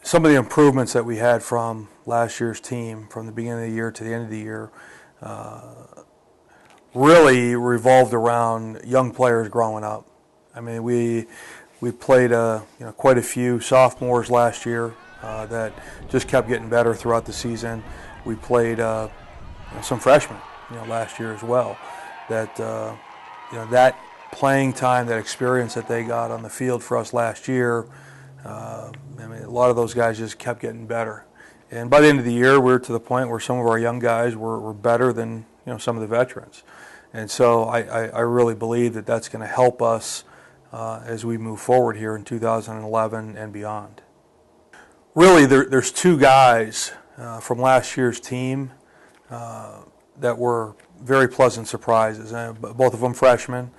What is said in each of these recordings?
some of the improvements that we had from last year's team, from the beginning of the year to the end of the year, really revolved around young players growing up. I mean, we played quite a few sophomores last year that just kept getting better throughout the season. We played some freshmen, last year as well. That that playing time, that experience that they got on the field for us last year. A lot of those guys just kept getting better. And by the end of the year, we were to the point where some of our young guys were better than some of the veterans. And so I really believe that that's going to help us as we move forward here in 2011 and beyond. Really, there's two guys from last year's team that were very pleasant surprises. Both of them freshmen,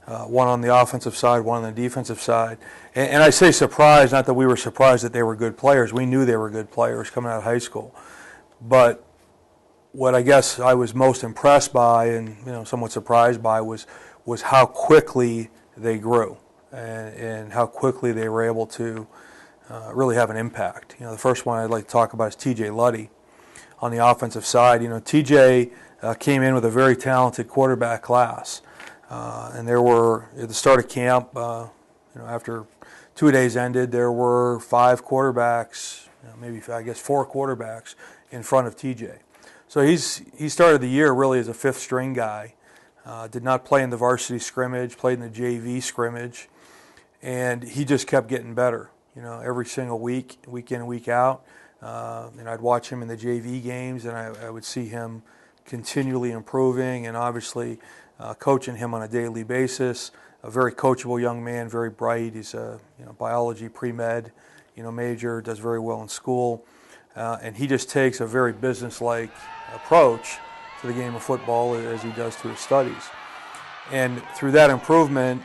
one on the offensive side, one on the defensive side. And I say surprised, not that we were surprised that they were good players. We knew they were good players coming out of high school. But what I guess I was most impressed by and somewhat surprised by was how quickly they grew and how quickly they were able to really have an impact. The first one I'd like to talk about is T.J. Luddy on the offensive side. T.J. Came in with a very talented quarterback class, and there were at the start of camp, after 2 days ended, there were 5 quarterbacks, maybe four quarterbacks in front of T.J. So he started the year really as a fifth string guy. Did not play in the varsity scrimmage, played in the JV scrimmage, and he just kept getting better. Every single week in, week out. And I'd watch him in the JV games, and I would see him continually improving, and obviously coaching him on a daily basis. A very coachable young man, very bright. He's a biology pre-med major, does very well in school, and he just takes a very business-like approach to the game of football as he does to his studies. And through that improvement,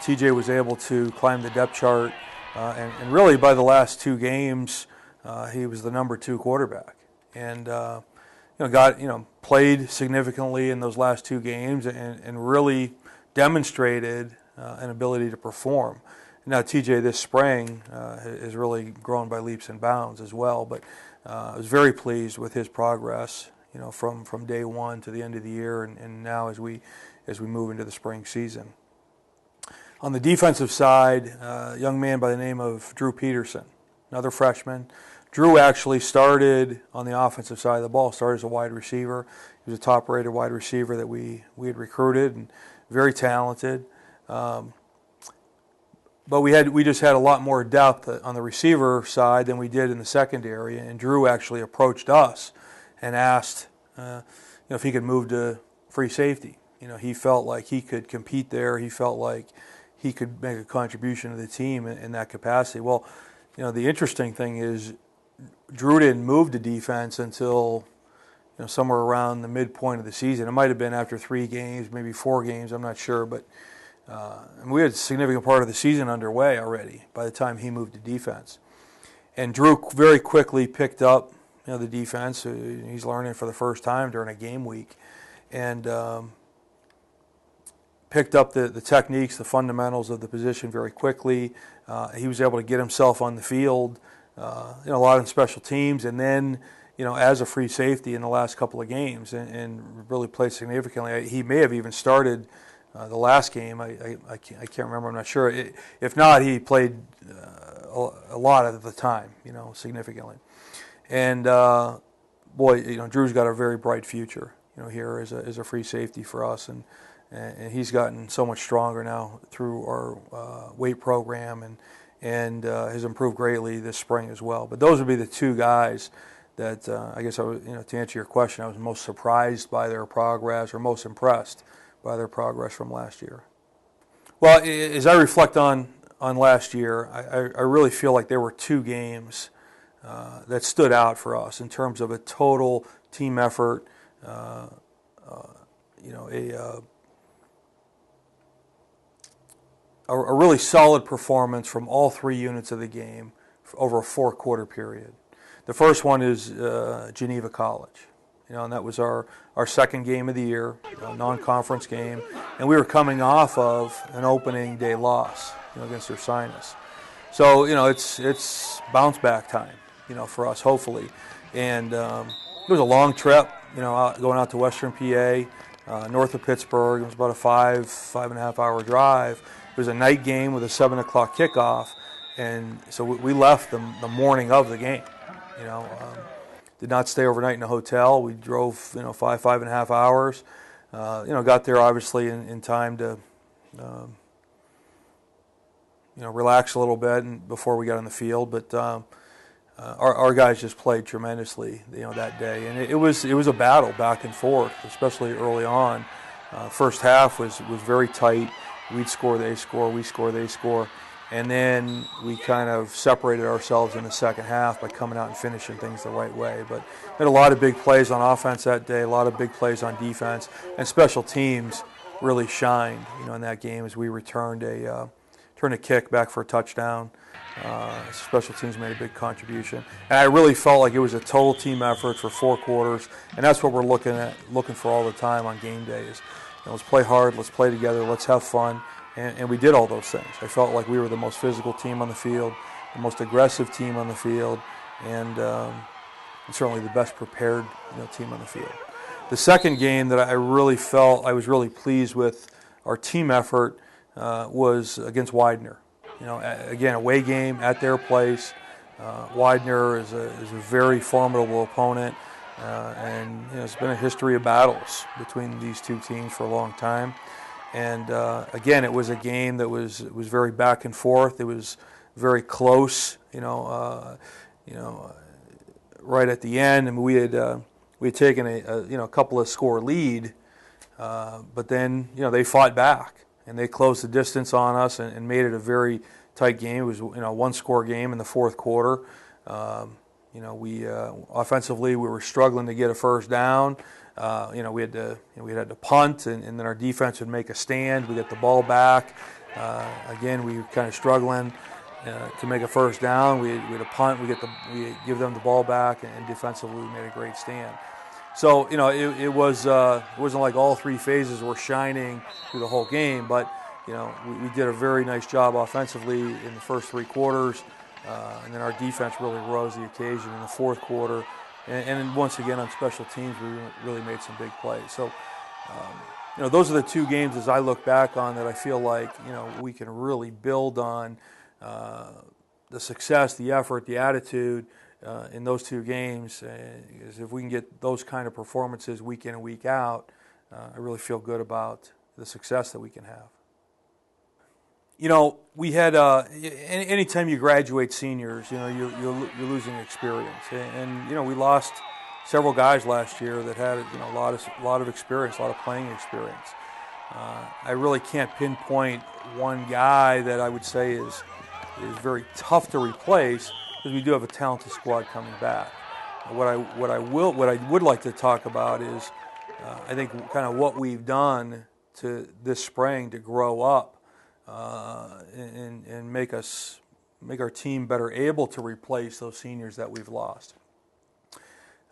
TJ was able to climb the depth chart, and really by the last 2 games, he was the number 2 quarterback, and played significantly in those last 2 games, and really demonstrated an ability to perform. Now TJ this spring has really grown by leaps and bounds as well, but I was very pleased with his progress, from day one to the end of the year, and now as we move into the spring season. On the defensive side, a young man by the name of Drew Peterson, another freshman. Drew actually started on the offensive side of the ball, started as a wide receiver. He was a top-rated wide receiver that we had recruited, and very talented. But we just had a lot more depth on the receiver side than we did in the secondary, and Drew actually approached us and asked if he could move to free safety. He felt like he could compete there. He felt like he could make a contribution to the team in that capacity. Well, the interesting thing is Drew didn't move to defense until somewhere around the midpoint of the season. It might have been after 3 games, maybe 4 games, I'm not sure, but we had a significant part of the season underway already by the time he moved to defense. And Drew very quickly picked up the defense. He's learning for the first time during a game week, and picked up the techniques, the fundamentals of the position very quickly. He was able to get himself on the field, a lot in special teams, and then as a free safety in the last couple of games, and really played significantly. He may have even started the last game. I can't remember. I'm not sure. If not, he played a lot at the time, significantly. And Drew's got a very bright future, here as a free safety for us, and he's gotten so much stronger now through our weight program, and has improved greatly this spring as well. But those would be the 2 guys that I guess I was, to answer your question, I was most surprised by their progress, or most impressed by their progress from last year. Well, as I reflect on last year, I really feel like there were 2 games that stood out for us in terms of a total team effort, a really solid performance from all 3 units of the game over a 4-quarter period. The first one is Geneva College, and that was our second game of the year, non-conference game, and we were coming off of an opening day loss, against Ursinus. So it's bounce back time, for us, hopefully. And it was a long trip, going out to Western PA, north of Pittsburgh. It was about a 5.5 hour drive. It was a night game with a 7 o'clock kickoff, and so we left the morning of the game. Did not stay overnight in a hotel. We drove 5.5 hours. Got there obviously in time to relax a little bit and before we got on the field. But our guys just played tremendously, that day, and it was a battle back and forth, especially early on. First half was very tight. We'd score, they score, we score, they score, and then we kind of separated ourselves in the second half by coming out and finishing things the right way. But we had a lot of big plays on offense that day, a lot of big plays on defense, and special teams really shined, in that game as we returned a kick back for a touchdown. Special teams made a big contribution, and I really felt like it was a total team effort for 4 quarters, and that's what we're looking for all the time on game days. Let's play hard, let's play together, let's have fun, and we did all those things. I felt like we were the most physical team on the field, the most aggressive team on the field, and certainly the best prepared team on the field. The second game that I really felt I was really pleased with our team effort was against Widener. Again, away game at their place. Widener is a very formidable opponent, and it's been a history of battles between these two teams for a long time. And again, it was a game that was very back and forth. It was very close. Right at the end, and we had taken a couple of score lead, but then they fought back. And they closed the distance on us and made it a very tight game. It was a one-score game in the fourth quarter. We offensively we were struggling to get a first down. We had to punt, and then our defense would make a stand. We get the ball back. Again, we were kind of struggling to make a first down. We had a punt. We give them the ball back, and defensively we made a great stand. So it wasn't like all 3 phases were shining through the whole game, but we did a very nice job offensively in the first 3 quarters, and then our defense really rose the occasion in the fourth quarter, and then once again on special teams we really made some big plays. So those are the 2 games as I look back on that I feel like we can really build on the success, the effort, the attitude. In those 2 games, because if we can get those kind of performances week in and week out, I really feel good about the success that we can have. We had anytime you graduate seniors, you're losing experience, and we lost several guys last year that had a lot of experience, a lot of playing experience. I really can't pinpoint one guy that I would say is very tough to replace, because we do have a talented squad coming back. What I would like to talk about is I think kind of what we've done to this spring to grow up and make our team better able to replace those seniors that we've lost.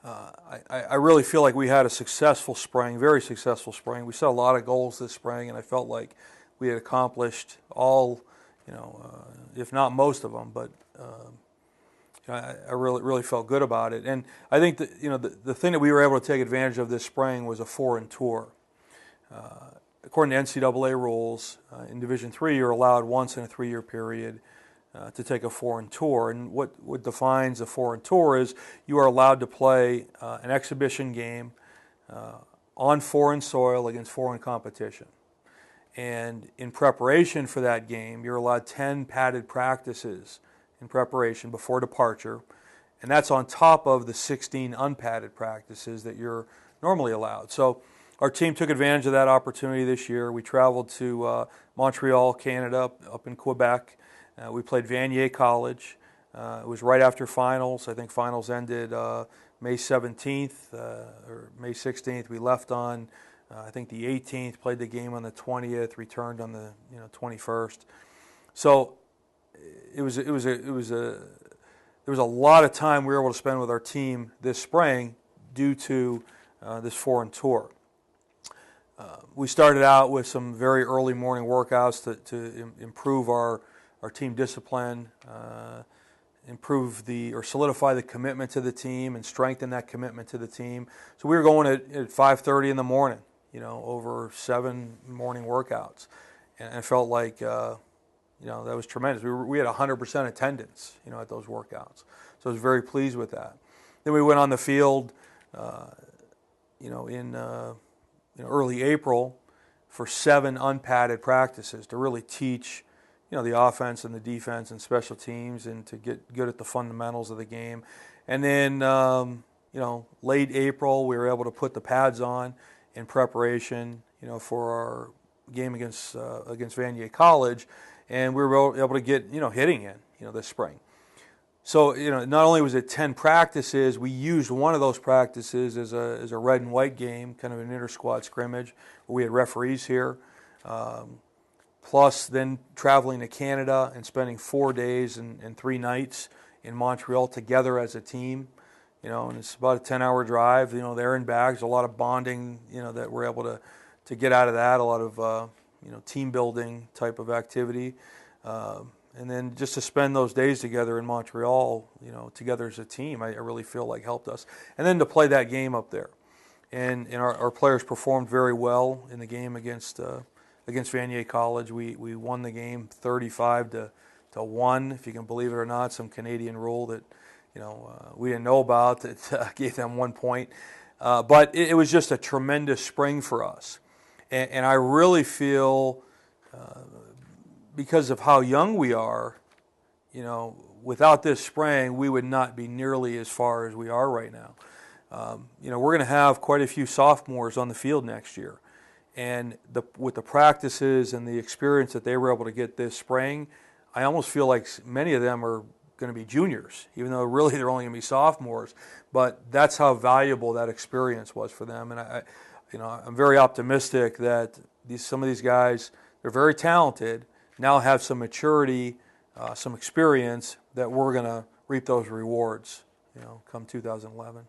I really feel like we had a successful spring, very successful spring. We set a lot of goals this spring, and I felt like we had accomplished all, if not most of them, but I really felt good about it. And I think that the thing that we were able to take advantage of this spring was a foreign tour. According to NCAA rules, in Division III, you're allowed once in a 3-year period to take a foreign tour. And what defines a foreign tour is you are allowed to play an exhibition game on foreign soil against foreign competition. And in preparation for that game, you're allowed 10 padded practices in preparation before departure, and that's on top of the 16 unpadded practices that you're normally allowed. So our team took advantage of that opportunity this year. We traveled to Montreal, Canada, up in Quebec. We played Vanier College. It was right after finals. I think finals ended May 17th or May 16th. We left on I think the 18th, played the game on the 20th, returned on the 21st. So there was a lot of time we were able to spend with our team this spring due to this foreign tour. We started out with some very early morning workouts to improve our team discipline improve or solidify the commitment to the team and strengthen that commitment to the team. So we were going at 5:30 in the morning, over 7 morning workouts, and I felt like that was tremendous. We had 100% attendance, at those workouts, so I was very pleased with that. Then we went on the field, in early April for 7 unpadded practices to really teach the offense and the defense and special teams, and to get good at the fundamentals of the game. And then, late April, we were able to put the pads on in preparation, for our game against Vanier College, and we were able to get, hitting in, this spring. So, not only was it 10 practices, we used one of those practices as a red and white game, kind of an inter-squad scrimmage, where we had referees here. Plus then traveling to Canada and spending 4 days and 3 nights in Montreal together as a team, and it's about a 10-hour drive, there and back. There's a lot of bonding, that we're able to get out of that, a lot of, team building type of activity. And then just to spend those days together in Montreal, together as a team, I really feel like helped us. And then to play that game up there. And our players performed very well in the game against Vanier College. We won the game 35-1, if you can believe it or not. Some Canadian rule that we didn't know about that gave them 1 point. But it was just a tremendous spring for us, and I really feel because of how young we are, without this spring we would not be nearly as far as we are right now. We're going to have quite a few sophomores on the field next year. And with the practices and the experience that they were able to get this spring, I almost feel like many of them are going to be juniors, even though really they're only going to be sophomores. But that's how valuable that experience was for them. And I'm very optimistic that some of these guys, they're very talented, now have some maturity, some experience, that we're going to reap those rewards, come 2011.